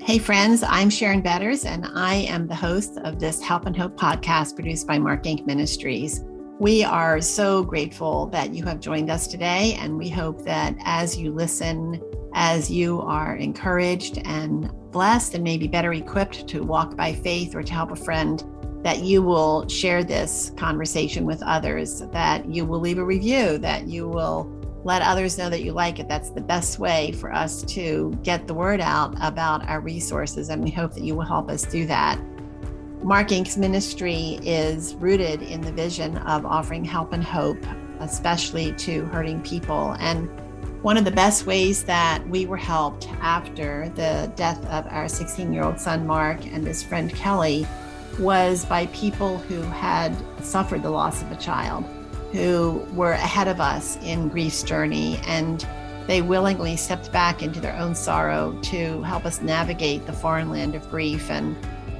Hey friends, I'm Sharon Betters, and I am the host of this Help and Hope podcast produced by Mark Inc. Ministries. We are so grateful that you have joined us today, and we hope that as you listen, as you are encouraged and blessed and maybe better equipped to walk by faith or to help a friend, that you will share this conversation with others, that you will leave a review, that you will let others know that you like it. That's the best way for us to get the word out about our resources, and we hope that you will help us do that. Mark Inc.'s ministry is rooted in the vision of offering help and hope, especially to hurting people. And one of the best ways that we were helped after the death of our 16-year-old son, Mark, and his friend Kelly was by people who had suffered the loss of a child, who were ahead of us in grief's journey, and they willingly stepped back into their own sorrow to help us navigate the foreign land of grief and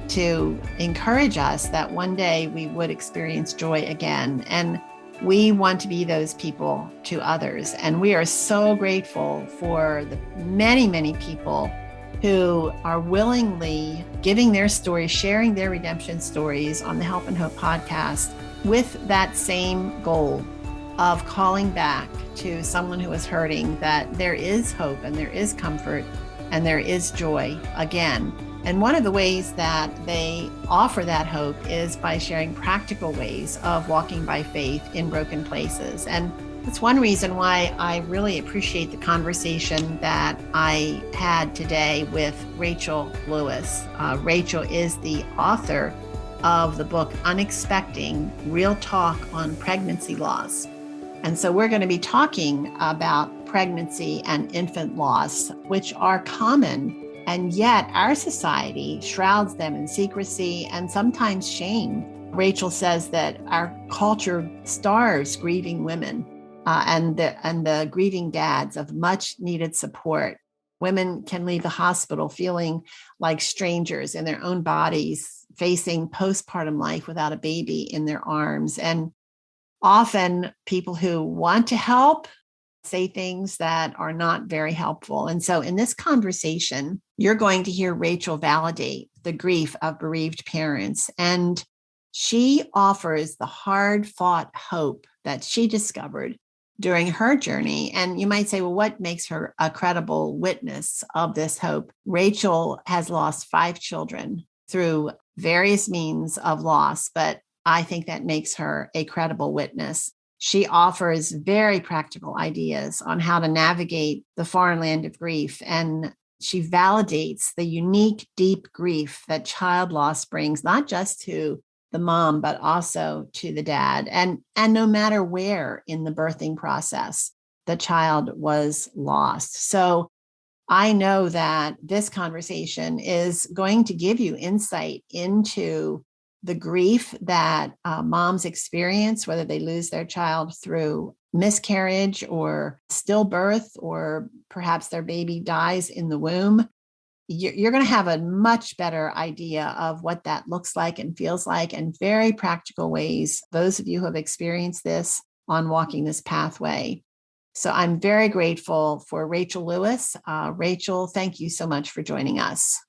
to encourage us that one day we would experience joy again. And we want to be those people to others. And we are so grateful for the many, many people who are willingly giving their stories, sharing their redemption stories on the Help and Hope podcast, with that same goal of calling back to someone who is hurting that there is hope and there is comfort and there is joy again. And one of the ways that they offer that hope is by sharing practical ways of walking by faith in broken places. And that's one reason why I really appreciate the conversation that I had today with Rachel Lewis. Rachel is the author of the book Unexpecting, Real Talk on Pregnancy Loss. And so we're going to be talking about pregnancy and infant loss, which are common, and yet our society shrouds them in secrecy and sometimes shame. Rachel says that our culture starves grieving women and the grieving dads of much needed support. Women can leave the hospital feeling like strangers in their own bodies, facing postpartum life without a baby in their arms. And often people who want to help say things that are not very helpful. And so in this conversation, you're going to hear Rachel validate the grief of bereaved parents. And she offers the hard-fought hope that she discovered during her journey. And you might say, well, what makes her a credible witness of this hope? Rachel has lost 5 children through various means of loss, but I think that makes her a credible witness. She offers very practical ideas on how to navigate the foreign land of grief, and she validates the unique, deep grief that child loss brings, not just to the mom, but also to the dad. And no matter where in the birthing process the child was lost. So I know that this conversation is going to give you insight into the grief that moms experience, whether they lose their child through miscarriage or stillbirth, or perhaps their baby dies in the womb. You're going to have a much better idea of what that looks like and feels like, and very practical ways, those of you who have experienced this, on walking this pathway. So I'm very grateful for Rachel Lewis. Rachel, thank you so much for joining us.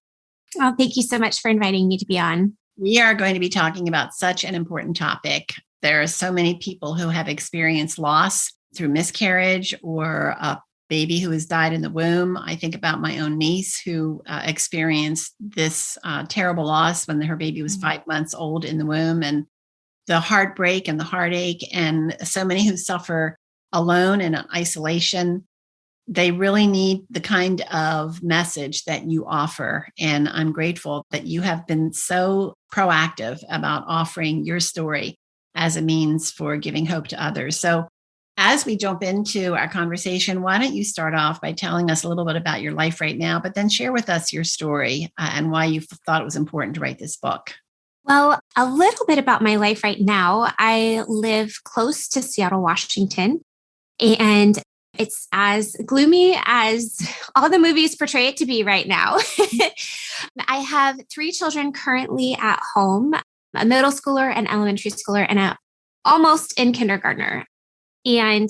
Well, thank you so much for inviting me to be on. We are going to be talking about such an important topic. There are so many people who have experienced loss through miscarriage or a baby who has died in the womb. I think about my own niece who experienced this terrible loss when her baby was 5 months old in the womb, and the heartbreak and the heartache, and so many who suffer alone and in isolation. They really need the kind of message that you offer. And I'm grateful that you have been so proactive about offering your story as a means for giving hope to others. So as we jump into our conversation, why don't you start off by telling us a little bit about your life right now, but then share with us your story and why you thought it was important to write this book. Well, a little bit about my life right now. I live close to Seattle, Washington, and it's as gloomy as all the movies portray it to be right now. I have 3 children currently at home, a middle schooler, an elementary schooler, and almost in kindergartner. And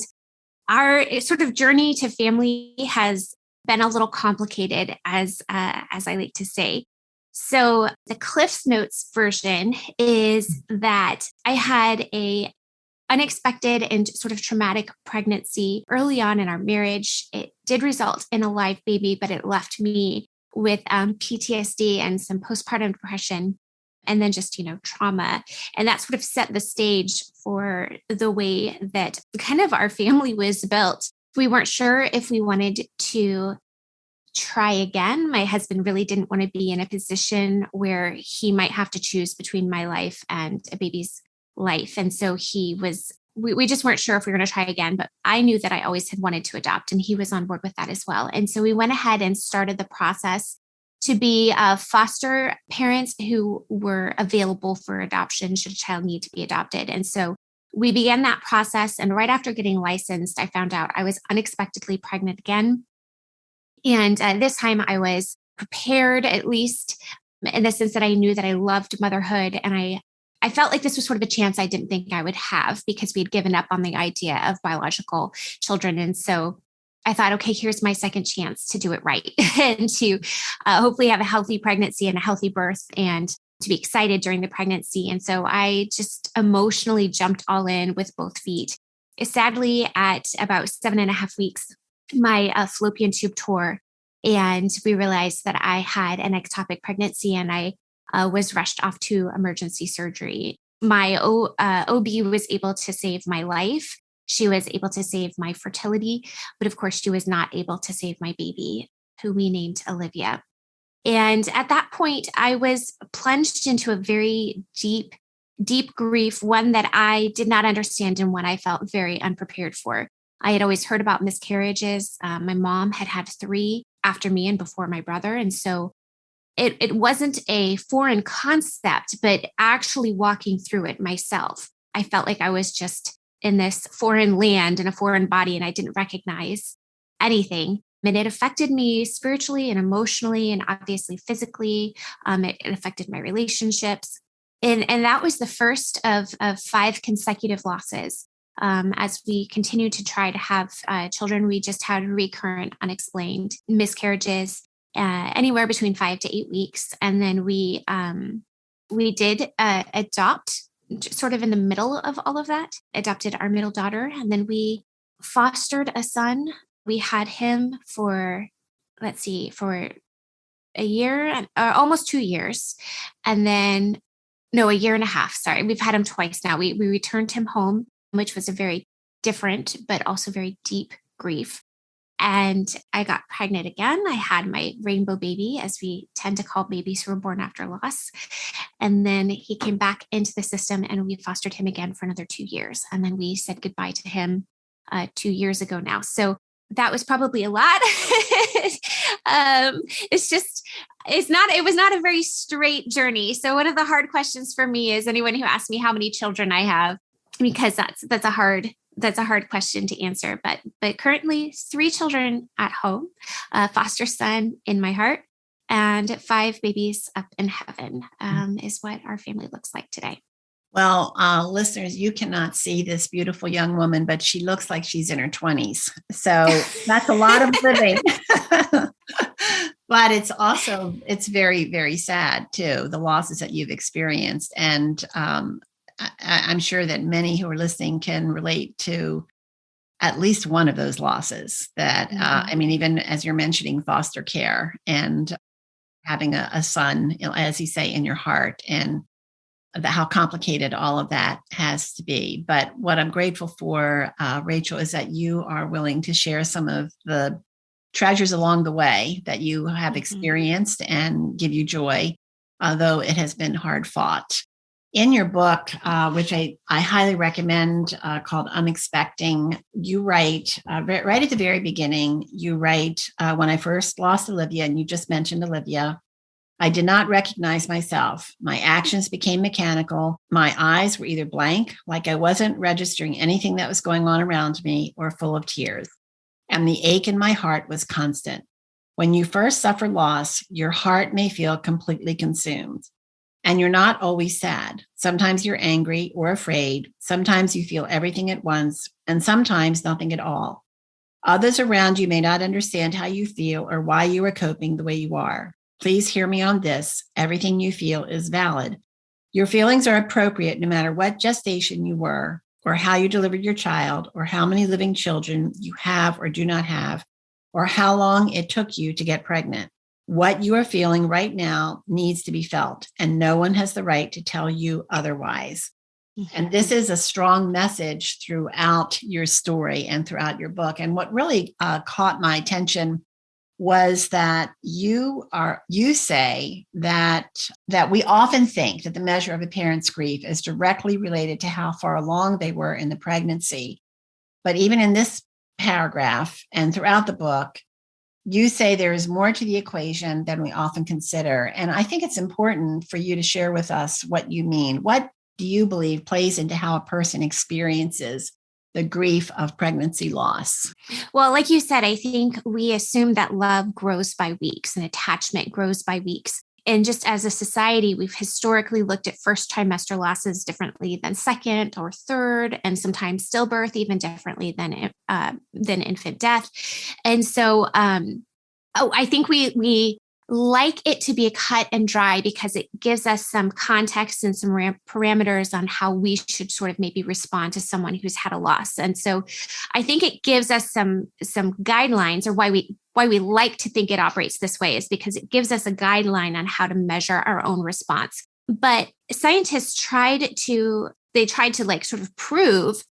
our sort of journey to family has been a little complicated, as I like to say. So the Cliff's Notes version is that I had a unexpected and sort of traumatic pregnancy early on in our marriage. It did result in a live baby, but it left me with PTSD and some postpartum depression, and then just, trauma. And that sort of set the stage for the way that kind of our family was built. We weren't sure if we wanted to try again. My husband really didn't want to be in a position where he might have to choose between my life and a baby's life. And so we just weren't sure if we were going to try again, but I knew that I always had wanted to adopt, and he was on board with that as well. And so we went ahead and started the process to be foster parents who were available for adoption should a child need to be adopted. And so we began that process. And right after getting licensed, I found out I was unexpectedly pregnant again. And this time I was prepared, at least in the sense that I knew that I loved motherhood. And I felt like this was sort of a chance I didn't think I would have, because we had given up on the idea of biological children. And so I thought, okay, here's my second chance to do it right and to hopefully have a healthy pregnancy and a healthy birth, and to be excited during the pregnancy. And so I just emotionally jumped all in with both feet. Sadly, at about 7.5 weeks, my fallopian tube tore, and we realized that I had an ectopic pregnancy, and I was rushed off to emergency surgery. My OB was able to save my life. She was able to save my fertility, but of course she was not able to save my baby, who we named Olivia. And at that point, I was plunged into a very deep, deep grief, one that I did not understand and one I felt very unprepared for. I had always heard about miscarriages. My mom had had 3 after me and before my brother. And so it wasn't a foreign concept, but actually walking through it myself, I felt like I was just in this foreign land, in a foreign body, and I didn't recognize anything. And it affected me spiritually and emotionally, and obviously physically. It affected my relationships. And that was the first of 5 consecutive losses. As we continued to try to have children, we just had recurrent unexplained miscarriages, anywhere between 5 to 8 weeks. And then we did adopt, sort of in the middle of all of that, adopted our middle daughter. And then we fostered a son. We had him for a year, almost 2 years. And then, no, a year and a half. Sorry. We've had him twice now. We returned him home, which was a very different, but also very deep grief. And I got pregnant again. I had my rainbow baby, as we tend to call babies who are born after loss. And then he came back into the system, and we fostered him again for another 2 years. And then we said goodbye to him 2 years ago now. So that was probably a lot. It was not a very straight journey. So one of the hard questions for me is anyone who asks me how many children I have, because that's a hard question to answer. But currently 3 children at home, a foster son in my heart, and 5 babies up in heaven, is what our family looks like today. Well, listeners, you cannot see this beautiful young woman, but she looks like she's in her 20s. So that's a lot of living. But it's very, very sad too, the losses that you've experienced. And I'm sure that many who are listening can relate to at least one of those losses that, even as you're mentioning foster care and having a son, as you say, in your heart, and how complicated all of that has to be. But what I'm grateful for, Rachel, is that you are willing to share some of the treasures along the way that you have experienced and give you joy, although it has been hard fought. In your book, which I highly recommend, called Unexpecting, you write, right at the very beginning, you write, when I first lost Olivia, and you just mentioned Olivia, I did not recognize myself. My actions became mechanical. My eyes were either blank, like I wasn't registering anything that was going on around me, or full of tears. And the ache in my heart was constant. When you first suffer loss, your heart may feel completely consumed. And you're not always sad. Sometimes you're angry or afraid. Sometimes you feel everything at once, and sometimes nothing at all. Others around you may not understand how you feel or why you are coping the way you are. Please hear me on this. Everything you feel is valid. Your feelings are appropriate no matter what gestation you were, or how you delivered your child, or how many living children you have or do not have, or how long it took you to get pregnant. What you are feeling right now needs to be felt, and no one has the right to tell you otherwise. And this is a strong message throughout your story and throughout your book. And what really caught my attention was that you say that we often think that the measure of a parent's grief is directly related to how far along they were in the pregnancy. But even in this paragraph and throughout the book, you say there is more to the equation than we often consider. And I think it's important for you to share with us what you mean. What do you believe plays into how a person experiences the grief of pregnancy loss? Well, like you said, I think we assume that love grows by weeks and attachment grows by weeks. And just as a society, we've historically looked at first trimester losses differently than second or third, and sometimes stillbirth even differently than infant death. And so I think we like it to be a cut and dry because it gives us some context and some parameters on how we should sort of maybe respond to someone who's had a loss. And so I think it gives us some guidelines, or why we like to think it operates this way is because it gives us a guideline on how to measure our own response. But scientists tried to like sort of prove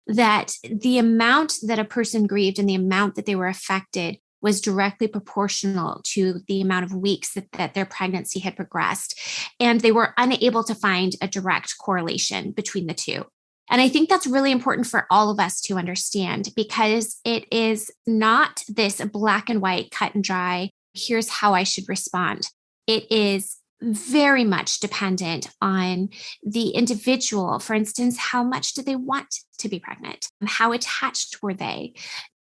that the amount that a person grieved and the amount that they were affected was directly proportional to the amount of weeks that their pregnancy had progressed. And they were unable to find a direct correlation between the two. And I think that's really important for all of us to understand, because it is not this black and white, cut and dry, here's how I should respond. It is very much dependent on the individual. For instance, how much did they want to be pregnant? How attached were they?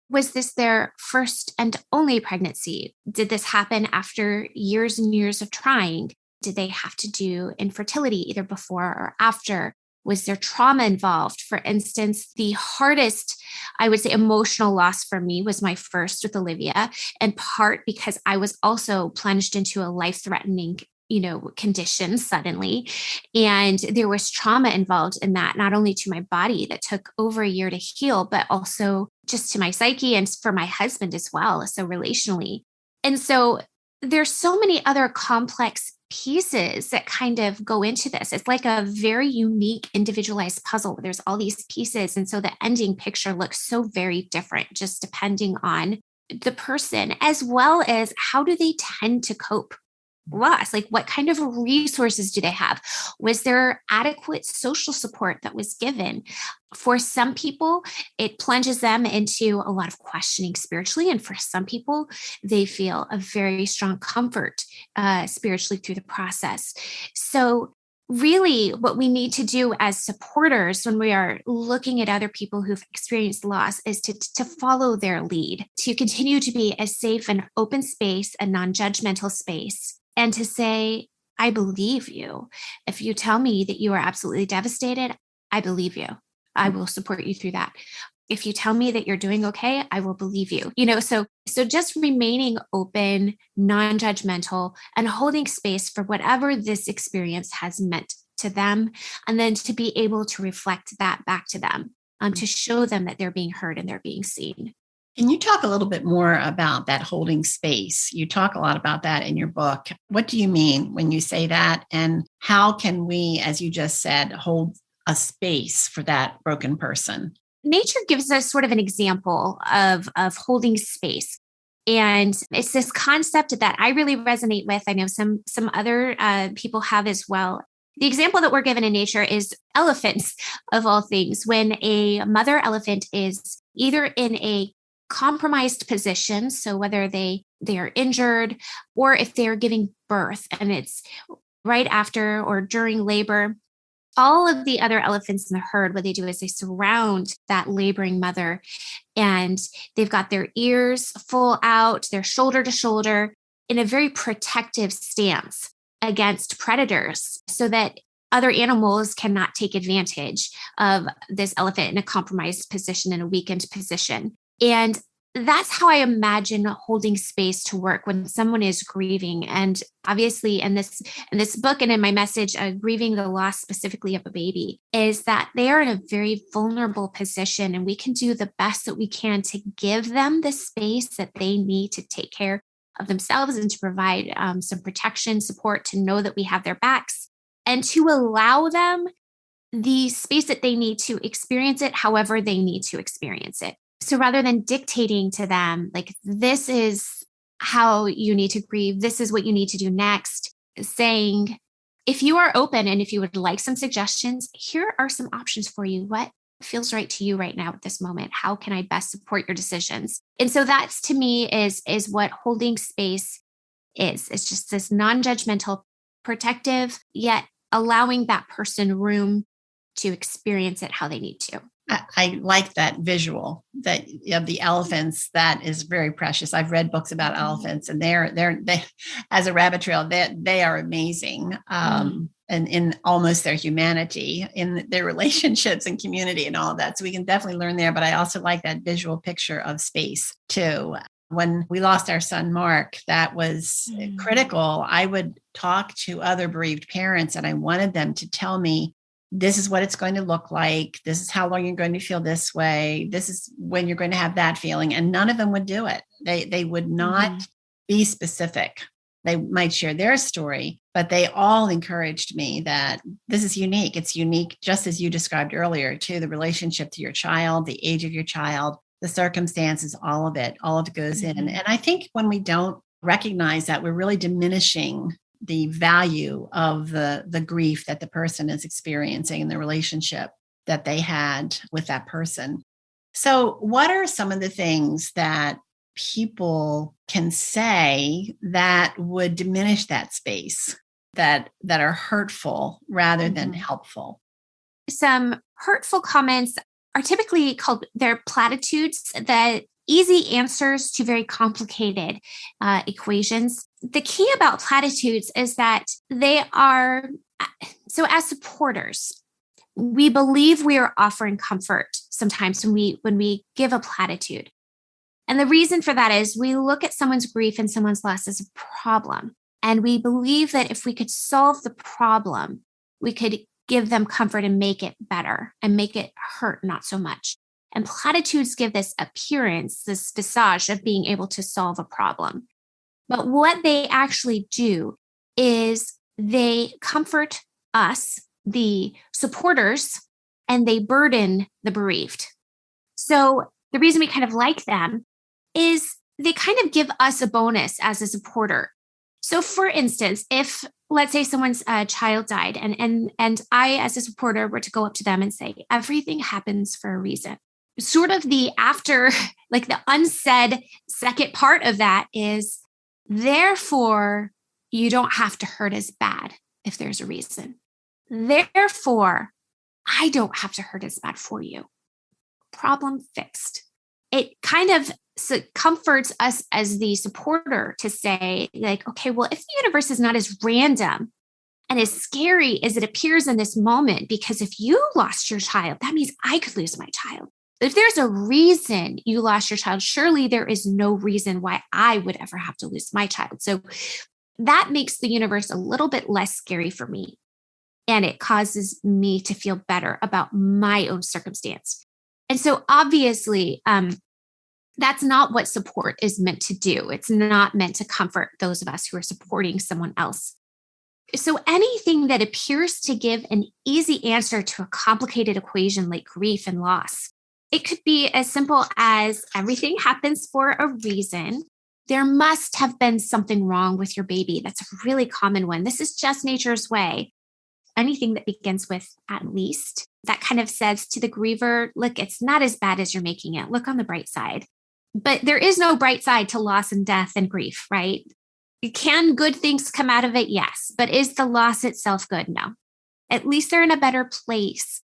Was this their first and only pregnancy? Did this happen after years and years of trying? Did they have to do infertility either before or after? Was there trauma involved? For instance, the hardest, I would say, emotional loss for me was my first with Olivia, in part because I was also plunged into a life-threatening condition suddenly. And there was trauma involved in that, not only to my body that took over a year to heal, but also just to my psyche and for my husband as well. So relationally. And so there's so many other complex pieces that kind of go into this. It's like a very unique, individualized puzzle. There's all these pieces. And so the ending picture looks so very different, just depending on the person, as well as how do they tend to cope loss? Like, what kind of resources do they have? Was there adequate social support that was given? For some people, it plunges them into a lot of questioning spiritually. And for some people, they feel a very strong comfort spiritually through the process. So really, what we need to do as supporters when we are looking at other people who've experienced loss is to follow their lead, to continue to be a safe and open space, a non-judgmental space, and to say, I believe you. If you tell me that you are absolutely devastated, I believe you. I will support you through that. If you tell me that you're doing okay, I will believe you. So just remaining open, non-judgmental, and holding space for whatever this experience has meant to them, and then to be able to reflect that back to them, to show them that they're being heard and they're being seen. Can you talk a little bit more about that holding space? You talk a lot about that in your book. What do you mean when you say that? And how can we, as you just said, hold a space for that broken person? Nature gives us sort of an example of holding space. And it's this concept that I really resonate with. I know some other people have as well. The example that we're given in nature is elephants, of all things. When a mother elephant is either in a compromised position, so whether they are injured or if they are giving birth and it's right after or during labor, all of the other elephants in the herd, what they do is they surround that laboring mother, and they've got their ears full out, they're shoulder to shoulder in a very protective stance against predators, so that other animals cannot take advantage of this elephant in a compromised position, in a weakened position. And that's how I imagine holding space to work when someone is grieving. And obviously in this book and in my message, grieving the loss specifically of a baby, is that they are in a very vulnerable position, and we can do the best that we can to give them the space that they need to take care of themselves and to provide some protection, support, to know that we have their backs, and to allow them the space that they need to experience it however they need to experience it. So rather than dictating to them, like, this is how you need to grieve, this is what you need to do next, saying, if you are open and if you would like some suggestions, here are some options for you. What feels right to you right now at this moment? How can I best support your decisions? And so that's, to me, is what holding space is. It's just this non-judgmental, protective, yet allowing that person room to experience it how they need to. I like that visual that of the elephants. That is very precious. I've read books about elephants, and they as a rabbit trail, they are amazing. And in almost their humanity, in their relationships and community and all of that. So we can definitely learn there. But I also like that visual picture of space too. When we lost our son, Mark, that was critical. I would talk to other bereaved parents, and I wanted them to tell me, this is what it's going to look like. This is how long you're going to feel this way. This is when you're going to have that feeling. And none of them would do it. They would not be specific. They might share their story, but they all encouraged me that this is unique. It's unique, just as you described earlier, to the relationship to your child, the age of your child, the circumstances, all of it goes in. And I think when we don't recognize that, we're really diminishing the value of the grief that the person is experiencing and the relationship that they had with that person. So what are some of the things that people can say that would diminish that space, that are hurtful rather than helpful? Some hurtful comments are typically called, they're platitudes, that easy answers to very complicated equations. The key about platitudes is that they are, so as supporters, we believe we are offering comfort sometimes when we give a platitude. And the reason for that is we look at someone's grief and someone's loss as a problem. And we believe that if we could solve the problem, we could give them comfort and make it better and make it hurt not so much. And platitudes give this appearance, this visage of being able to solve a problem. But what they actually do is they comfort us, the supporters, and they burden the bereaved. So the reason we kind of like them is they kind of give us a bonus as a supporter. So for instance, if, let's say, someone's child died and I, as a supporter, were to go up to them and say, everything happens for a reason. Sort of the after, like the unsaid second part of that is, therefore, you don't have to hurt as bad if there's a reason. Therefore, I don't have to hurt as bad for you. Problem fixed. It kind of comforts us as the supporter to say, like, okay, well, if the universe is not as random and as scary as it appears in this moment, because if you lost your child, that means I could lose my child. If there's a reason you lost your child, surely there is no reason why I would ever have to lose my child. So that makes the universe a little bit less scary for me. And it causes me to feel better about my own circumstance. And so obviously, that's not what support is meant to do. It's not meant to comfort those of us who are supporting someone else. So anything that appears to give an easy answer to a complicated equation like grief and loss, it could be as simple as, everything happens for a reason. There must have been something wrong with your baby. That's a really common one. This is just nature's way. Anything that begins with "at least," that kind of says to the griever, look, it's not as bad as you're making it. Look on the bright side. But there is no bright side to loss and death and grief, right? Can good things come out of it? Yes. But is the loss itself good? No. At least they're in a better place.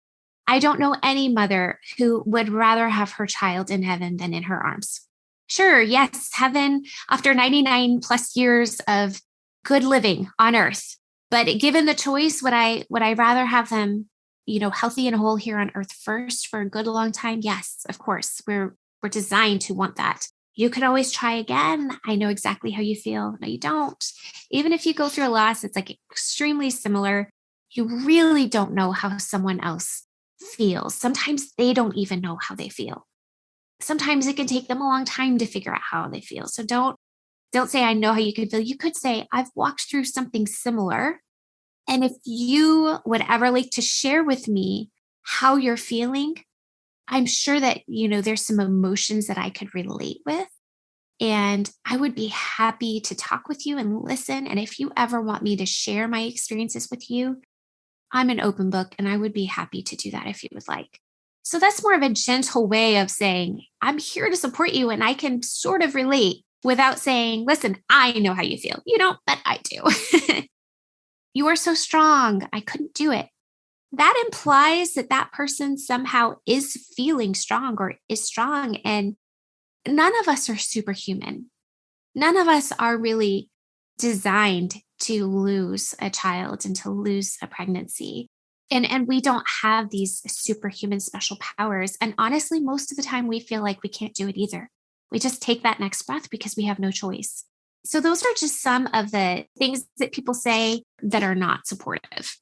I don't know any mother who would rather have her child in heaven than in her arms. Sure, yes, heaven after 99 plus years of good living on earth. But given the choice, would I rather have them, healthy and whole here on earth first for a good long time? Yes, of course. We're We're designed to want that. You could always try again. I know exactly how you feel. No, you don't. Even if you go through a loss, it's like extremely similar. You really don't know how someone else feels. Sometimes they don't even know how they feel. Sometimes it can take them a long time to figure out how they feel. So don't say, I know how you could feel. You could say, I've walked through something similar. And if you would ever like to share with me how you're feeling, I'm sure that, there's some emotions that I could relate with. And I would be happy to talk with you and listen. And if you ever want me to share my experiences with you, I'm an open book and I would be happy to do that if you would like. So that's more of a gentle way of saying, I'm here to support you and I can sort of relate without saying, listen, I know how you feel. You don't, but I do. You are so strong. I couldn't do it. That implies that that person somehow is feeling strong or is strong. And none of us are superhuman. None of us are really designed to lose a child and to lose a pregnancy. And we don't have these superhuman special powers. And honestly, most of the time we feel like we can't do it either. We just take that next breath because we have no choice. So those are just some of the things that people say that are not supportive.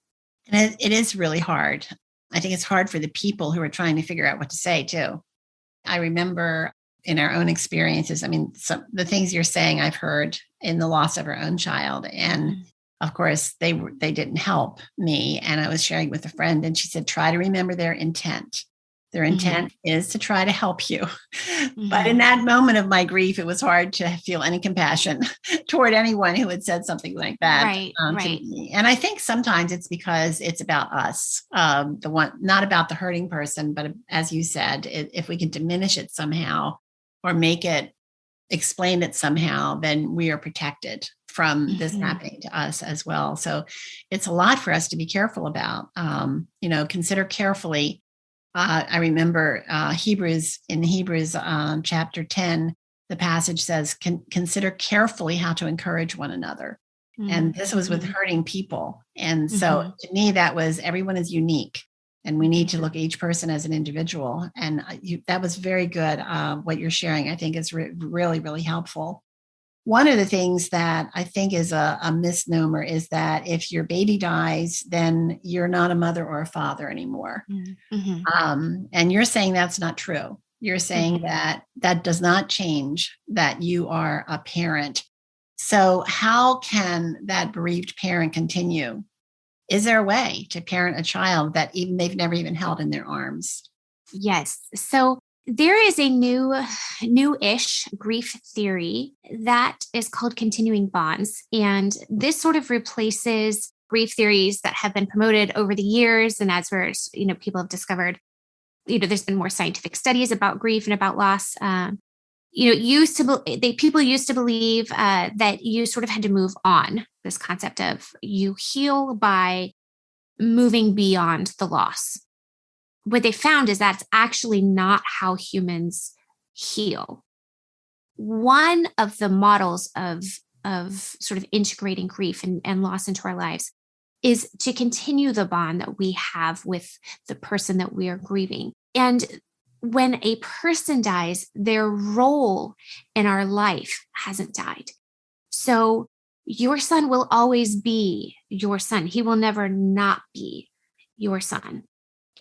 And it is really hard. I think it's hard for the people who are trying to figure out what to say too. I remember in our own experiences, the things you're saying, I've heard in the loss of our own child. And of course, they didn't help me. And I was sharing with a friend and she said, try to remember their intent. Their intent is to try to help you. But in that moment of my grief, it was hard to feel any compassion toward anyone who had said something like that to me. And I think sometimes it's because it's about us, not about the hurting person, but as you said, if we can diminish it somehow or explain it somehow, then we are protected from this happening to us as well. So it's a lot for us to be careful about, consider carefully. I remember Hebrews chapter 10, the passage says, consider carefully how to encourage one another. And this was with hurting people. And so to me, that was everyone is unique and we need to look at each person as an individual. And that was very good. What you're sharing, I think is really, really helpful. One of the things that I think is a misnomer is that if your baby dies, then you're not a mother or a father anymore. And you're saying that's not true. You're saying that does not change that you are a parent. So how can that bereaved parent continue? Is there a way to parent a child that they've never even held in their arms? Yes. So there is a new-ish grief theory that is called continuing bonds. And this sort of replaces grief theories that have been promoted over the years. And as people have discovered, there's been more scientific studies about grief and about loss. People used to believe that you sort of had to move on. This concept of you heal by moving beyond the loss. What they found is that's actually not how humans heal. One of the models of sort of integrating grief and loss into our lives is to continue the bond that we have with the person that we are grieving. And when a person dies, their role in our life hasn't died. So your son will always be your son. He will never not be your son.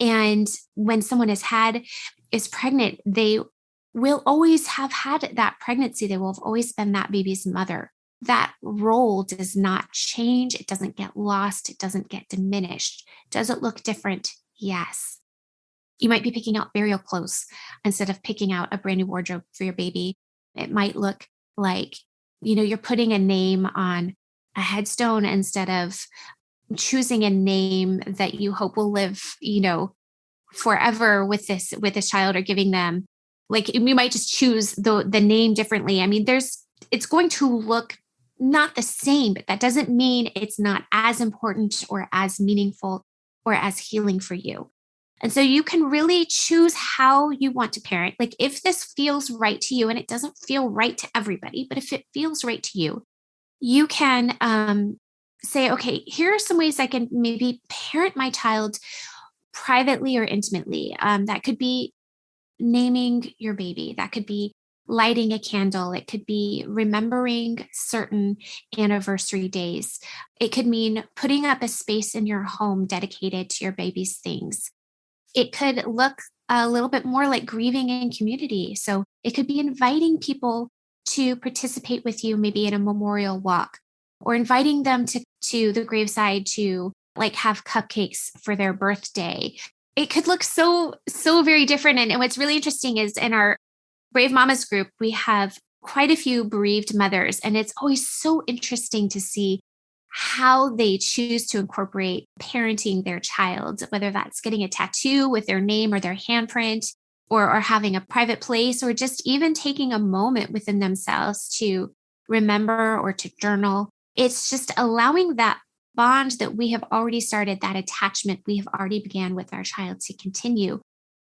And when someone is pregnant, they will always have had that pregnancy. They will have always been that baby's mother. That role does not change. It doesn't get lost. It doesn't get diminished. Does it look different? Yes. You might be picking out burial clothes instead of picking out a brand new wardrobe for your baby. It might look like, you're putting a name on a headstone instead of choosing a name that you hope will live, forever with this child, or giving them, like, we might just choose the name differently. It's going to look not the same, but that doesn't mean it's not as important or as meaningful or as healing for you. And so you can really choose how you want to parent. Like if this feels right to you, and it doesn't feel right to everybody, but if it feels right to you, you can say, okay, here are some ways I can maybe parent my child privately or intimately. That could be naming your baby. That could be lighting a candle. It could be remembering certain anniversary days. It could mean putting up a space in your home dedicated to your baby's things. It could look a little bit more like grieving in community. So it could be inviting people to participate with you, maybe in a memorial walk, or inviting them to the graveside to like have cupcakes for their birthday. It could look so very different. And what's really interesting is in our Brave Mamas group, we have quite a few bereaved mothers, and it's always so interesting to see how they choose to incorporate parenting their child, whether that's getting a tattoo with their name or their handprint, or having a private place, or just even taking a moment within themselves to remember or to journal. It's just allowing that bond that we have already started, that attachment we have already began with our child, to continue,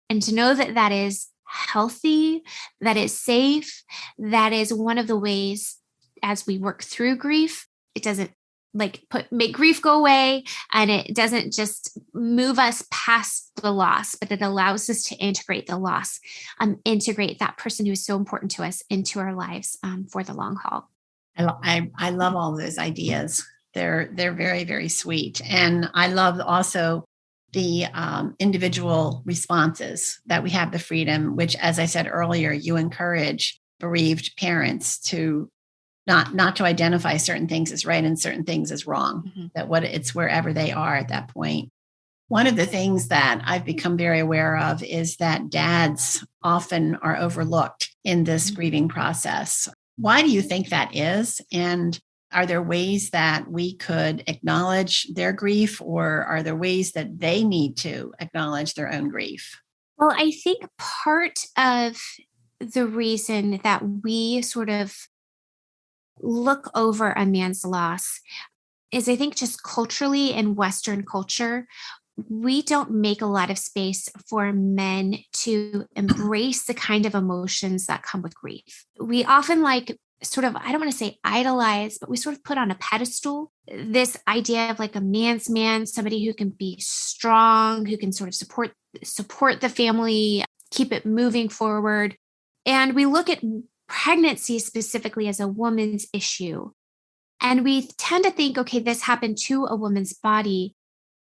and to know that that is healthy, that is safe, that is one of the ways as we work through grief. It doesn't make grief go away, and it doesn't just move us past the loss, but it allows us to integrate the loss, integrate that person who is so important to us into our lives for the long haul. I love all those ideas. They're very, very sweet. And I love also the individual responses that we have the freedom, which, as I said earlier, you encourage bereaved parents to not to identify certain things as right and certain things as wrong, it's wherever they are at that point. One of the things that I've become very aware of is that dads often are overlooked in this grieving process. Why do you think that is? And are there ways that we could acknowledge their grief, or are there ways that they need to acknowledge their own grief? Well, I think part of the reason that we sort of look over a man's loss is, I think, just culturally, in Western culture, we don't make a lot of space for men to embrace the kind of emotions that come with grief. We often sort of, I don't want to say idolize, but we sort of put on a pedestal this idea of like a man's man, somebody who can be strong, who can sort of support the family, keep it moving forward. And we look at pregnancy specifically as a woman's issue. And we tend to think, okay, this happened to a woman's body,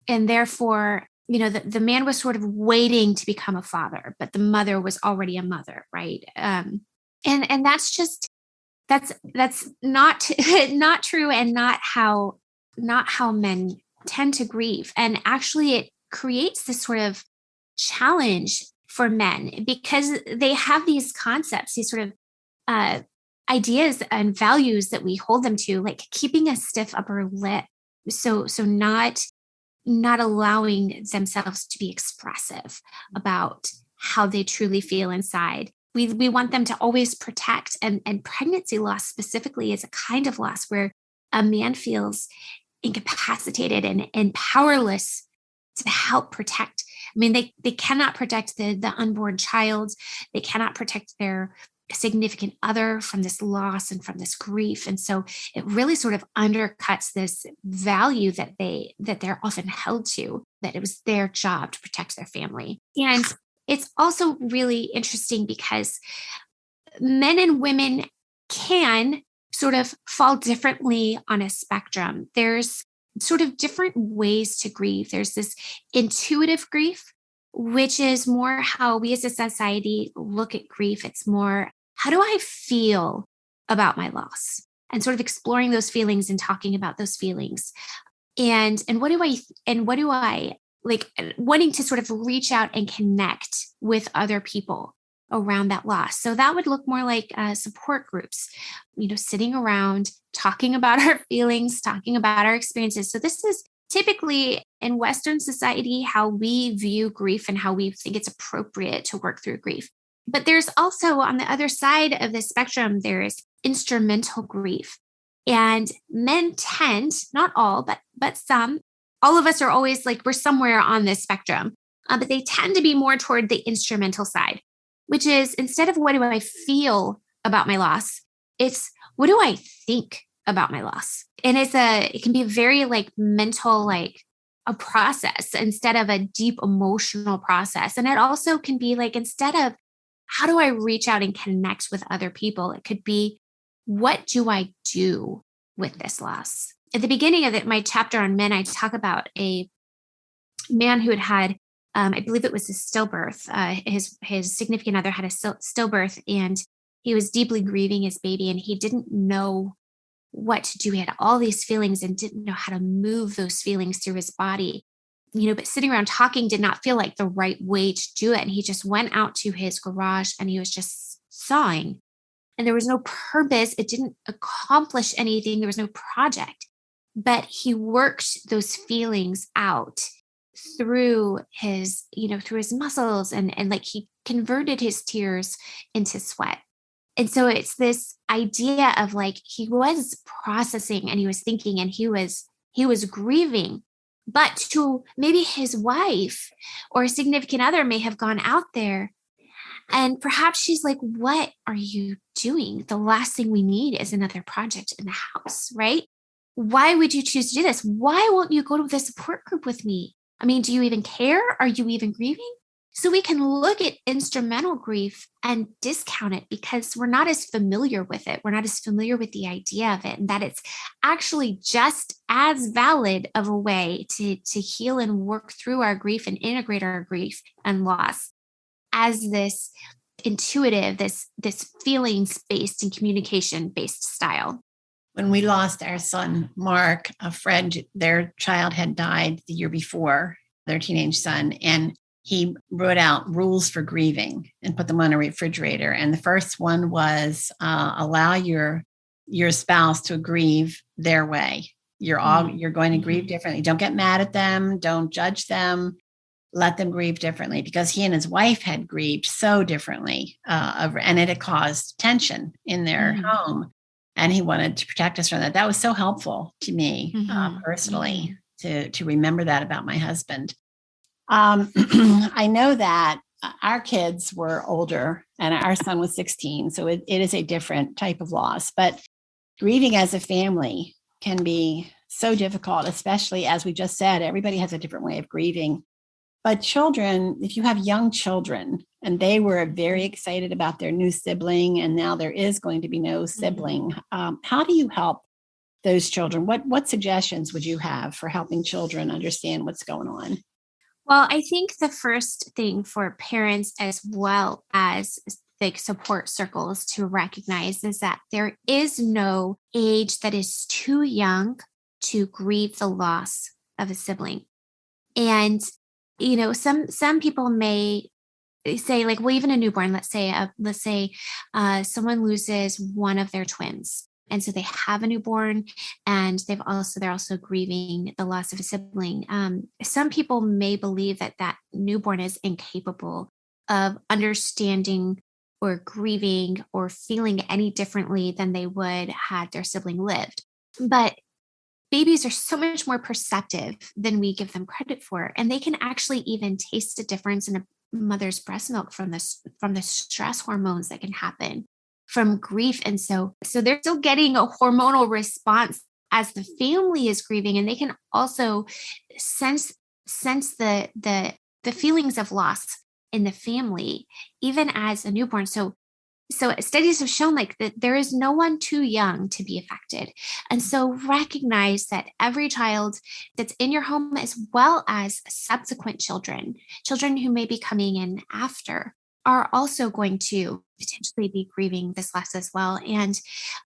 and therefore, the man was sort of waiting to become a father, but the mother was already a mother, right? And that's not not true, and not how men tend to grieve. And actually, it creates this sort of challenge for men, because they have these concepts, these sort of ideas and values that we hold them to, like keeping a stiff upper lip, so not allowing themselves to be expressive about how they truly feel inside. We want them to always protect, and pregnancy loss specifically is a kind of loss where a man feels incapacitated and powerless to help protect. I mean, they cannot protect the unborn child. They cannot protect their significant other from this loss and from this grief. And so it really sort of undercuts this value that they're often held to, that it was their job to protect their family. And it's also really interesting because men and women can sort of fall differently on a spectrum. There's sort of different ways to grieve. There's this intuitive grief, which is more how we as a society look at grief. It's more, how do I feel about my loss? And sort of exploring those feelings and talking about those feelings. And what do I like, wanting to sort of reach out and connect with other people around that loss. So that would look more like support groups, sitting around, talking about our feelings, talking about our experiences. So this is typically in Western society how we view grief and how we think it's appropriate to work through grief. But there's also, on the other side of the spectrum, there is instrumental grief. And men tend, not all, but some, all of us are always like, we're somewhere on this spectrum, but they tend to be more toward the instrumental side, which is, instead of what do I feel about my loss, it's what do I think about my loss? And it can be very like mental, like a process instead of a deep emotional process. And it also can be like, instead of how do I reach out and connect with other people? It could be, what do I do with this loss? At the beginning of my chapter on men, I talk about a man who had I believe it was a stillbirth. His significant other had a stillbirth, and he was deeply grieving his baby, and he didn't know what to do. He had all these feelings and didn't know how to move those feelings through his body. But sitting around talking did not feel like the right way to do it. And he just went out to his garage and he was just sawing. And there was no purpose. It didn't accomplish anything. There was no project. But he worked those feelings out through his, through his muscles, and like he converted his tears into sweat. And so it's this idea of like, he was processing and he was thinking and he was grieving, but to maybe his wife or a significant other may have gone out there and perhaps she's like, what are you doing? The last thing we need is another project in the house, right? Why would you choose to do this? Why won't you go to the support group with me? I mean, do you even care? Are you even grieving? So we can look at instrumental grief and discount it because we're not as familiar with it. We're not as familiar with the idea of it, and that it's actually just as valid of a way to heal and work through our grief and integrate our grief and loss as this intuitive, this feelings-based and communication-based style. When we lost our son, Mark, a friend, their child had died the year before, their teenage son, and he wrote out rules for grieving and put them on a refrigerator. And the first one was allow your spouse to grieve their way. You're going to grieve differently. Don't get mad at them. Don't judge them. Let them grieve differently, because he and his wife had grieved so differently, and it had caused tension in their home. And he wanted to protect us from that. That was so helpful to me personally to remember that about my husband. I know that our kids were older and our son was 16. So it is a different type of loss. But grieving as a family can be so difficult, especially as we just said, everybody has a different way of grieving. But children, if you have young children and they were very excited about their new sibling, and now there is going to be no sibling, how do you help those children? What suggestions would you have for helping children understand what's going on? Well, I think the first thing for parents as well as the support circles to recognize is that there is no age that is too young to grieve the loss of a sibling. And some people may say, like, well, even a newborn, let's say someone loses one of their twins. And so they have a newborn and they're also grieving the loss of a sibling. Some people may believe that newborn is incapable of understanding or grieving or feeling any differently than they would had their sibling lived. But babies are so much more perceptive than we give them credit for. And they can actually even taste a difference in a mother's breast milk from the stress hormones that can happen from grief. And so they're still getting a hormonal response as the family is grieving. And they can also sense the feelings of loss in the family, even as a newborn. So studies have shown that there is no one too young to be affected. And so recognize that every child that's in your home, as well as subsequent children who may be coming in after, are also going to potentially be grieving this loss as well. And,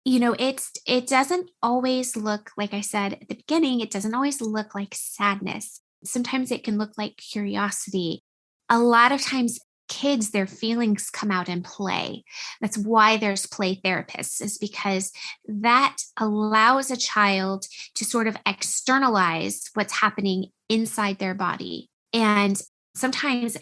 it doesn't always look, like I said at the beginning, it doesn't always look like sadness. Sometimes it can look like curiosity. A lot of times kids, their feelings come out in play. That's why there's play therapists, is because that allows a child to sort of externalize what's happening inside their body. And sometimes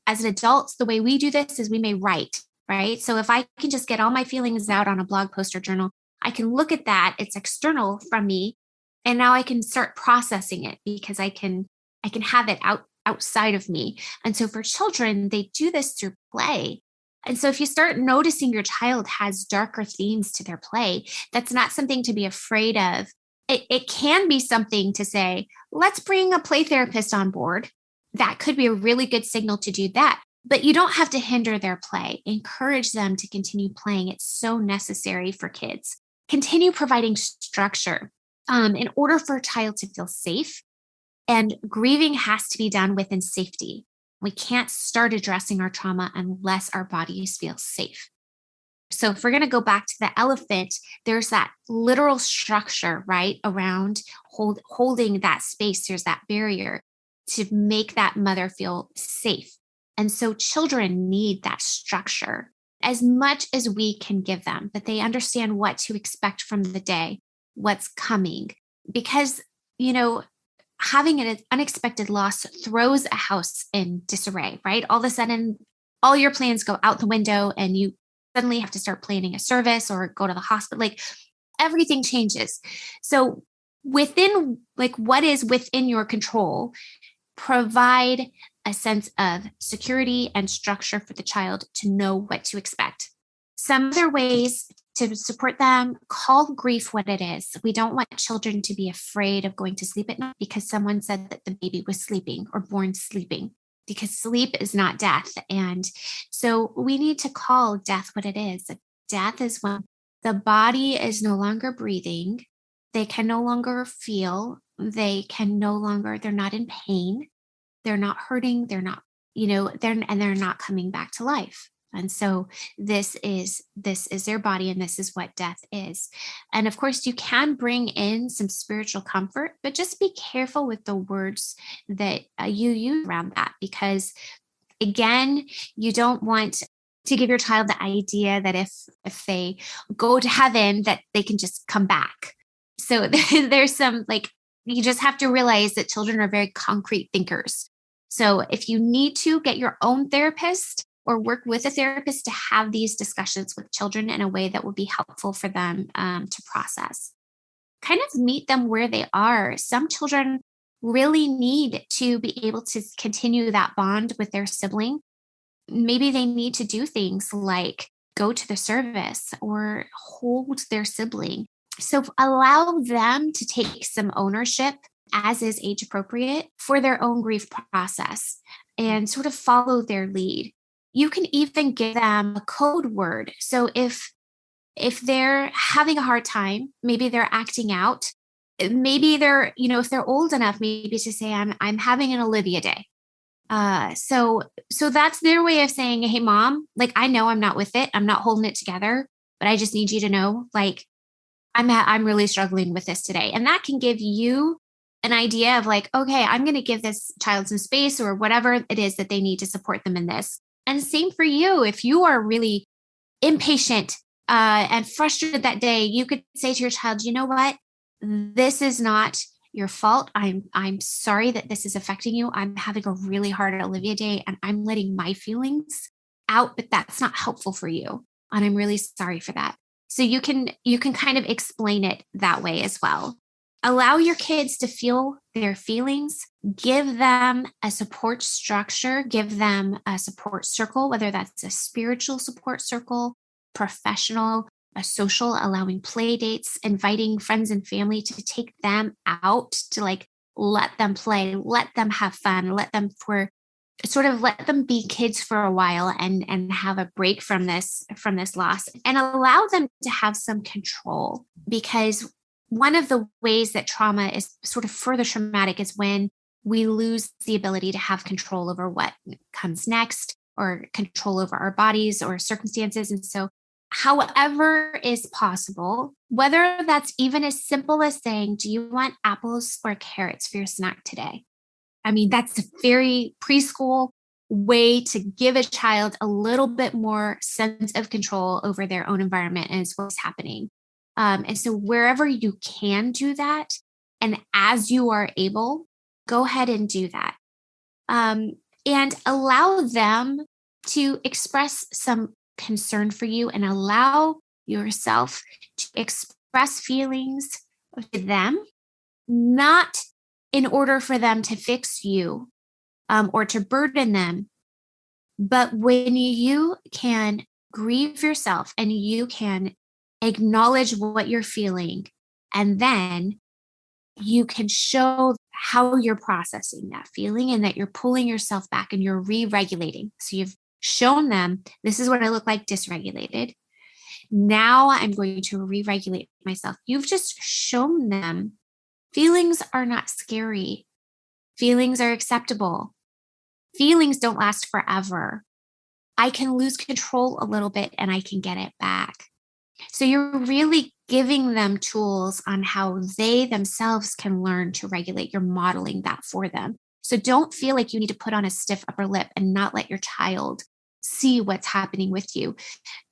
as an adult, the way we do this is we may write, right? So if I can just get all my feelings out on a blog post or journal, I can look at that. It's external from me. And now I can start processing it because I can have it outside of me. And so for children, they do this through play. And so if you start noticing your child has darker themes to their play, that's not something to be afraid of. It can be something to say, let's bring a play therapist on board. That could be a really good signal to do that. But you don't have to hinder their play. Encourage them to continue playing. It's so necessary for kids. Continue providing structure in order for a child to feel safe. And grieving has to be done within safety. We can't start addressing our trauma unless our bodies feel safe. So if we're going to go back to the elephant, there's that literal structure, right, around holding that space. There's that barrier to make that mother feel safe. And so children need that structure as much as we can give them, that they understand what to expect from the day, what's coming. Because, having an unexpected loss throws a house in disarray, right? All of a sudden, all your plans go out the window and you suddenly have to start planning a service or go to the hospital. Like everything changes. So within what is within your control, provide a sense of security and structure for the child to know what to expect. Some other ways to support them, call grief what it is. We don't want children to be afraid of going to sleep at night because someone said that the baby was sleeping or born sleeping, because sleep is not death. And so we need to call death what it is. Death is when the body is no longer breathing. They can no longer feel. They're not in pain. They're not hurting. They're not, they're not coming back to life. And so this is their body, and this is what death is. And of course, you can bring in some spiritual comfort, but just be careful with the words that you use around that, because again, you don't want to give your child the idea that if they go to heaven, that they can just come back. So there's some, you just have to realize that children are very concrete thinkers. So if you need to get your own therapist or work with a therapist to have these discussions with children in a way that will be helpful for them to process. Kind of meet them where they are. Some children really need to be able to continue that bond with their sibling. Maybe they need to do things like go to the service or hold their sibling. So allow them to take some ownership, as is age appropriate, for their own grief process and sort of follow their lead. You can even give them a code word. So if they're having a hard time, maybe they're acting out, maybe they're, if they're old enough, maybe to say, I'm having an Olivia day. So that's their way of saying, hey, mom, I know I'm not with it. I'm not holding it together, but I just need you to know, I'm really struggling with this today. And that can give you an idea of okay, I'm going to give this child some space or whatever it is that they need to support them in this. And same for you. If you are really impatient and frustrated that day, you could say to your child, you know what? This is not your fault. I'm sorry that this is affecting you. I'm having a really hard Olivia day and I'm letting my feelings out, but that's not helpful for you. And I'm really sorry for that. So you can kind of explain it that way as well. Allow your kids to feel their feelings, give them a support structure, give them a support circle, whether that's a spiritual support circle, professional, a social, allowing play dates, inviting friends and family to take them out to let them play, let them have fun, let them be kids for a while and have a break from this loss, and allow them to have some control. Because one of the ways that trauma is sort of further traumatic is when we lose the ability to have control over what comes next or control over our bodies or circumstances. And so however is possible, whether that's even as simple as saying, do you want apples or carrots for your snack today? I mean, that's a very preschool way to give a child a little bit more sense of control over their own environment and what's happening. And so wherever you can do that, and as you are able, go ahead and do that. And allow them to express some concern for you, and allow yourself to express feelings to them, not in order for them to fix you or to burden them. But when you can grieve yourself and you can acknowledge what you're feeling, and then you can show how you're processing that feeling and that you're pulling yourself back and you're re-regulating. So you've shown them, this is what I look like dysregulated. Now I'm going to re-regulate myself. You've just shown them feelings are not scary. Feelings are acceptable. Feelings don't last forever. I can lose control a little bit and I can get it back. So you're really giving them tools on how they themselves can learn to regulate. You're modeling that for them. So don't feel like you need to put on a stiff upper lip and not let your child see what's happening with you.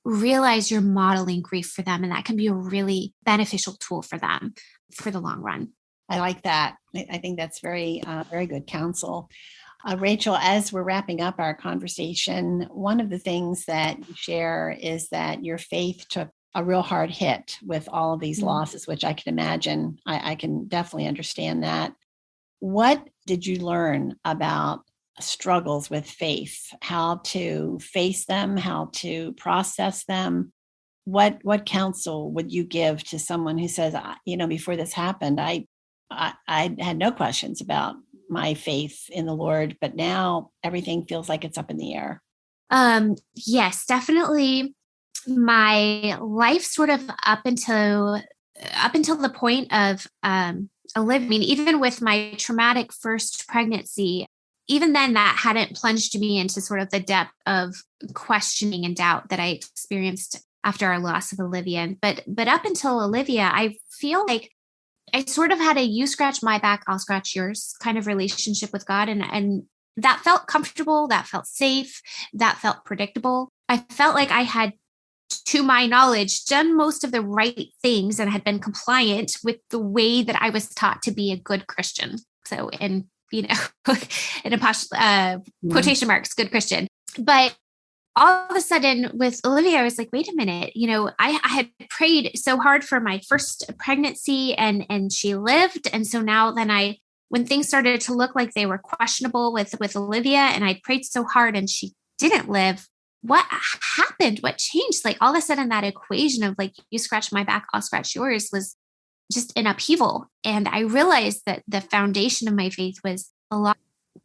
Realize you're modeling grief for them, and that can be a really beneficial tool for them for the long run. I like that. I think that's very, very good counsel. Rachel, as we're wrapping up our conversation, one of the things that you share is that your faith took a real hard hit with all of these losses, which I can imagine. I can definitely understand that. What did you learn about struggles with faith, how to face them, how to process them? What counsel would you give to someone who says, before this happened, I had no questions about my faith in the Lord, but now everything feels like it's up in the air? Yes, definitely. My life sort of up until the point of Olivia, I mean, even with my traumatic first pregnancy, even then that hadn't plunged me into sort of the depth of questioning and doubt that I experienced after our loss of Olivia. But up until Olivia, I feel like I sort of had a you scratch my back, I'll scratch yours kind of relationship with God. And that felt comfortable, that felt safe, that felt predictable. I felt like I had, to my knowledge, done most of the right things and had been compliant with the way that I was taught to be a good Christian. So, in quotation marks, good Christian. But all of a sudden with Olivia, I was like, wait a minute, I had prayed so hard for my first pregnancy and she lived. And so now then when things started to look like they were questionable with Olivia and I prayed so hard and she didn't live, what happened? What changed? Like all of a sudden that equation of like, you scratch my back, I'll scratch yours was just an upheaval. And I realized that the foundation of my faith was a lot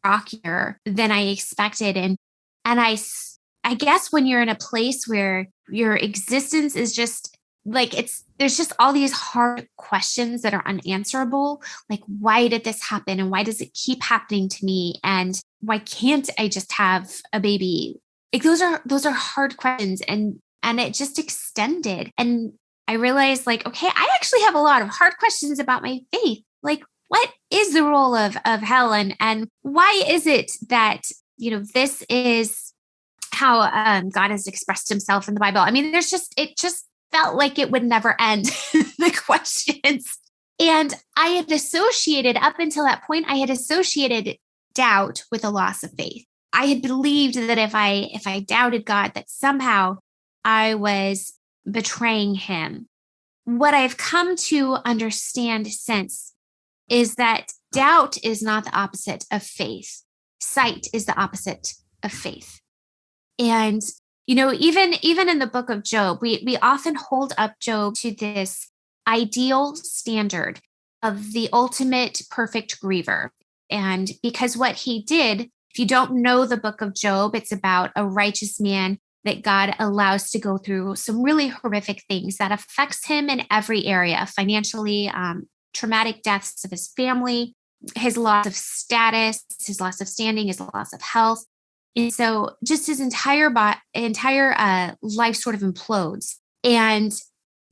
rockier than I expected. And I guess when you're in a place where your existence is just like, there's just all these hard questions that are unanswerable. Like, why did this happen? And why does it keep happening to me? And why can't I just have a baby? Like those are hard questions. And it just extended. And I realized like, okay, I actually have a lot of hard questions about my faith. Like, what is the role of hell? And why is it that, this is how God has expressed himself in the Bible? I mean, it just felt like it would never end, the questions. And I had associated, up until that point, I had associated doubt with a loss of faith. I had believed that if I doubted God, that somehow I was betraying him. What I've come to understand since is that doubt is not the opposite of faith. Sight is the opposite of faith. And, even in the book of Job, we often hold up Job to this ideal standard of the ultimate perfect griever. And because what he did, if you don't know the book of Job, it's about a righteous man that God allows to go through some really horrific things that affects him in every area, financially, traumatic deaths of his family, his loss of status, his loss of standing, his loss of health. And so just his entire life sort of implodes. And,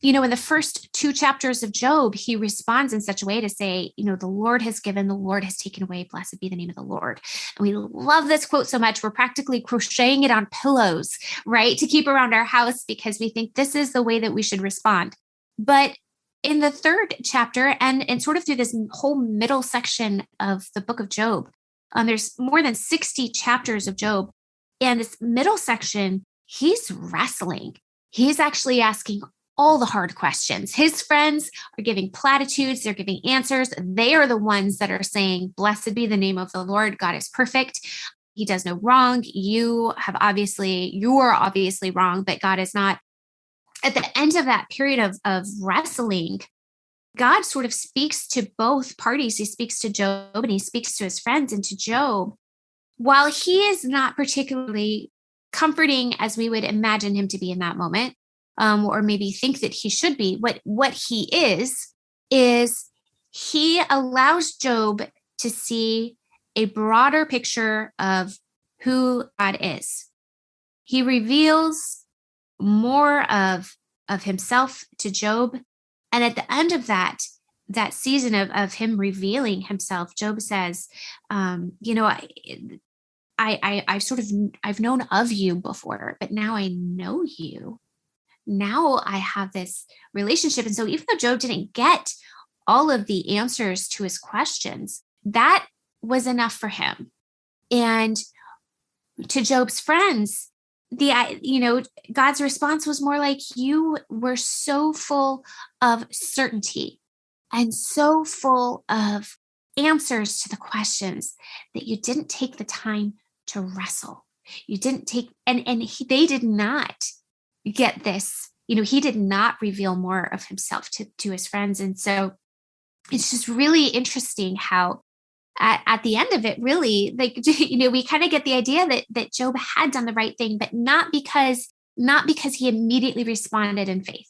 in the first 2 chapters of Job, he responds in such a way to say, the Lord has given, the Lord has taken away, blessed be the name of the Lord. And we love this quote so much. We're practically crocheting it on pillows, right, to keep around our house because we think this is the way that we should respond. But in the 3rd chapter and sort of through this whole middle section of the book of Job, there's more than 60 chapters of Job. And this middle section, he's wrestling. He's actually asking all the hard questions. His friends are giving platitudes. They're giving answers. They are the ones that are saying, blessed be the name of the Lord. God is perfect. He does no wrong. You are obviously wrong, but God is not. At the end of that period of wrestling, God sort of speaks to both parties. He speaks to Job and he speaks to his friends and to Job. While he is not particularly comforting as we would imagine him to be in that moment, or maybe think that he should be, what he is he allows Job to see a broader picture of who God is. He reveals more of himself to Job. And at the end of that season of him revealing himself, Job says, I've known of you before, but now I know you. Now I have this relationship. And so even though Job didn't get all of the answers to his questions, that was enough for him. And to Job's friends, God's response was more like, you were so full of certainty and so full of answers to the questions that you didn't take the time to wrestle. You didn't take, they did not get this. He did not reveal more of himself to his friends. And so it's just really interesting how at the end of it, really, we kind of get the idea that Job had done the right thing, but not because he immediately responded in faith,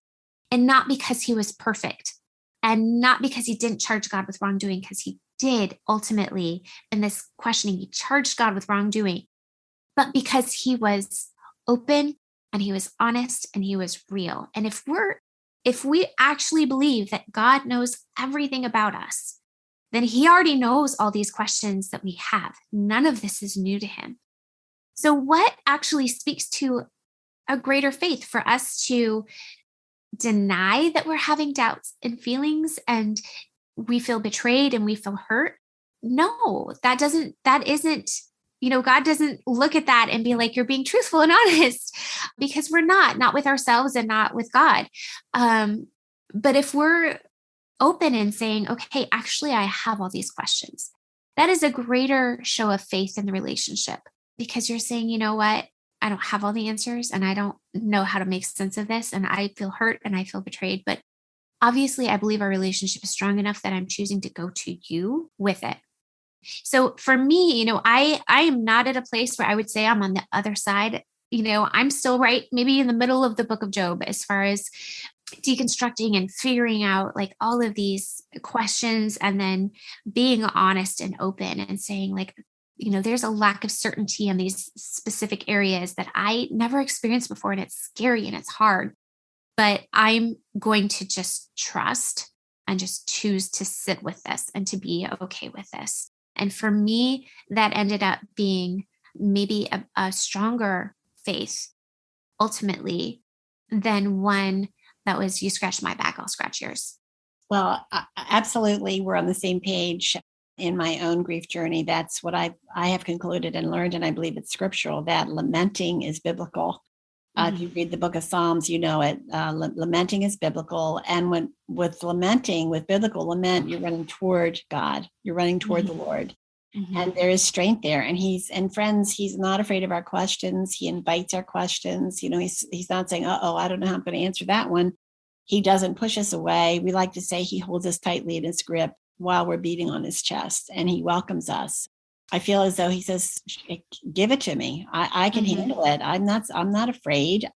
and not because he was perfect, and not because he didn't charge God with wrongdoing, because he did ultimately in this questioning, he charged God with wrongdoing, but because he was open and he was honest and he was real. And if we actually believe that God knows everything about us, then he already knows all these questions that we have. None of this is new to him. So what actually speaks to a greater faith for us to deny that we're having doubts and feelings and we feel betrayed and we feel hurt? No, that isn't, God doesn't look at that and be like, you're being truthful and honest, because we're not with ourselves and not with God. But if we're open and saying, okay, actually, I have all these questions, that is a greater show of faith in the relationship, because you're saying, you know what? I don't have all the answers and I don't know how to make sense of this. And I feel hurt and I feel betrayed. But obviously, I believe our relationship is strong enough that I'm choosing to go to you with it. So for me, I am not at a place where I would say I'm on the other side. I'm still right, maybe in the middle of the book of Job, as far as deconstructing and figuring out like all of these questions, and then being honest and open and saying like, there's a lack of certainty in these specific areas that I never experienced before. And it's scary and it's hard, but I'm going to just trust and just choose to sit with this and to be okay with this. And for me, that ended up being maybe a stronger faith ultimately than one that was, you scratch my back, I'll scratch yours. Well, absolutely. We're on the same page in my own grief journey. That's what I have concluded and learned. And I believe it's scriptural that lamenting is biblical. If you read the book of Psalms, you know it. Lamenting is biblical. And with biblical lament, you're running toward God. You're running toward the Lord. And there is strength there. And friends, he's not afraid of our questions. He invites our questions. He's not saying, I don't know how I'm going to answer that one. He doesn't push us away. We like to say he holds us tightly in his grip while we're beating on his chest, and he welcomes us. I feel as though he says, give it to me. I can handle it. I'm not afraid.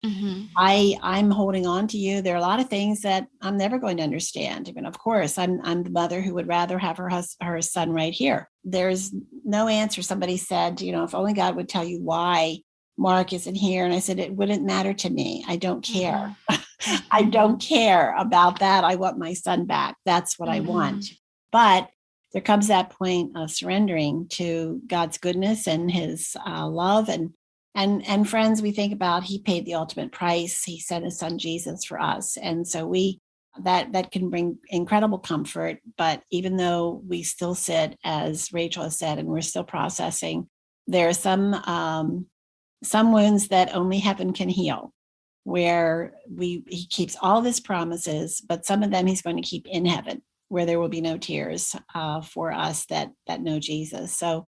I'm holding on to you. There are a lot of things that I'm never going to understand. Even of course, I'm the mother who would rather have her son right here. There's no answer. Somebody said, if only God would tell you why Mark isn't here. And I said, it wouldn't matter to me. I don't care. I don't care about that. I want my son back. That's what I want. But there comes that point of surrendering to God's goodness and his love. And friends, we think about, he paid the ultimate price. He sent his son Jesus for us. And so that can bring incredible comfort. But even though we still sit, as Rachel has said, and we're still processing, there are some wounds that only heaven can heal, where he keeps all of his promises, but some of them he's going to keep in heaven, where there will be no tears for us that know Jesus. So,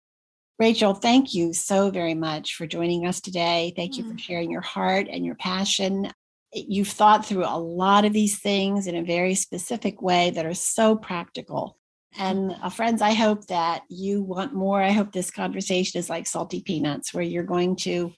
Rachel, thank you so very much for joining us today. Thank you for sharing your heart and your passion. you've thought through a lot of these things in a very specific way that are so practical. And friends, I hope that you want more. I hope this conversation is like salty peanuts, where you're going to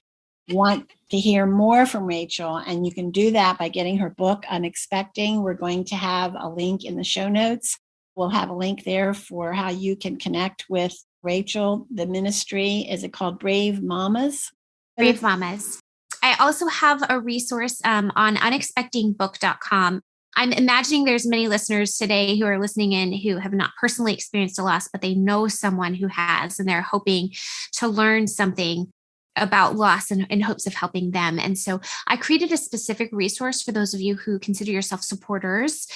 want to hear more from Rachel. And you can do that by getting her book, Unexpecting. We're going to have a link in the show notes. We'll have a link there for how you can connect with Rachel. The ministry, is it called Brave Mamas? Brave Mamas. I also have a resource on unexpectingbook.com. I'm imagining there's many listeners today who are listening in who have not personally experienced a loss, but they know someone who has, and they're hoping to learn something about loss in hopes of helping them. And so I created a specific resource for those of you who consider yourself supporters.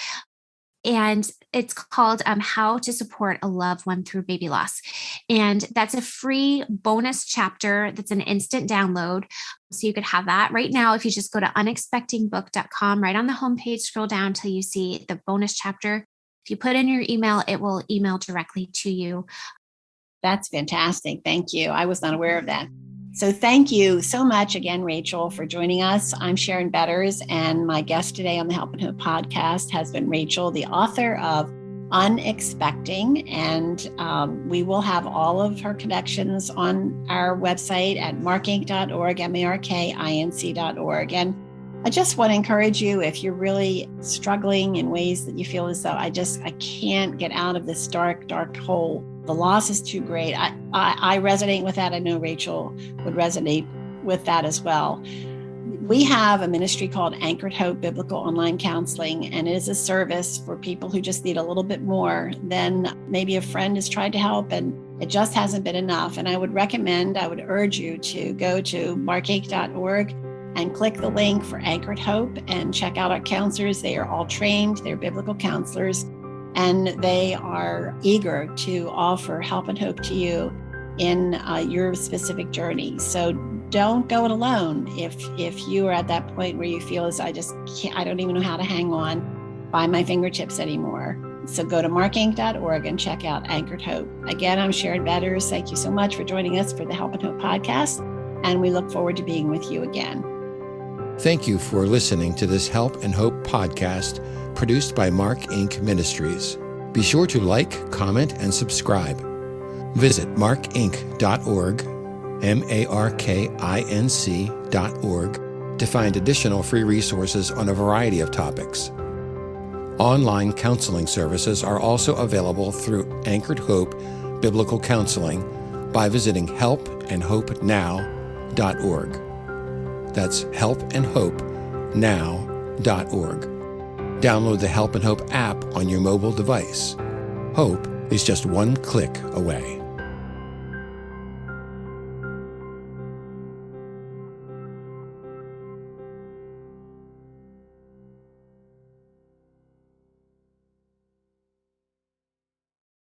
And it's called How to Support a Loved One Through Baby Loss. And that's a free bonus chapter that's an instant download. So you could have that right now. If you just go to unexpectingbook.com, right on the homepage, scroll down till you see the bonus chapter. If you put in your email, it will email directly to you. That's fantastic. Thank you. I was not aware of that. So thank you so much again, Rachel, for joining us. I'm Sharon Betters, and my guest today on the Help and Hope podcast has been Rachel, the author of Unexpecting. And we will have all of her connections on our website at markinc.org, markinc.org. And I just want to encourage you, if you're really struggling in ways that you feel as though I can't get out of this dark, dark hole. The loss is too great. I resonate with that. I know Rachel would resonate with that as well. We have a ministry called Anchored Hope Biblical Online Counseling, and it is a service for people who just need a little bit more than maybe a friend has tried to help and it just hasn't been enough. And I would urge you to go to markinc.org and click the link for Anchored Hope and check out our counselors. They are all trained, they're biblical counselors, and they are eager to offer help and hope to you in your specific journey. So don't go it alone. If you are at that point where you feel as I don't even know how to hang on by my fingertips anymore. So go to markinc.org and check out Anchored Hope. Again, I'm Sharon Betters. Thank you so much for joining us for the Help and Hope podcast, and we look forward to being with you again. Thank you for listening to this Help and Hope podcast produced by Mark Inc. Ministries. Be sure to like, comment, and subscribe. Visit markinc.org, markinc.org, to find additional free resources on a variety of topics. Online counseling services are also available through Anchored Hope Biblical Counseling by visiting helpandhopenow.org. That's helpandhopenow.org. Download the Help and Hope app on your mobile device. Hope is just one click away.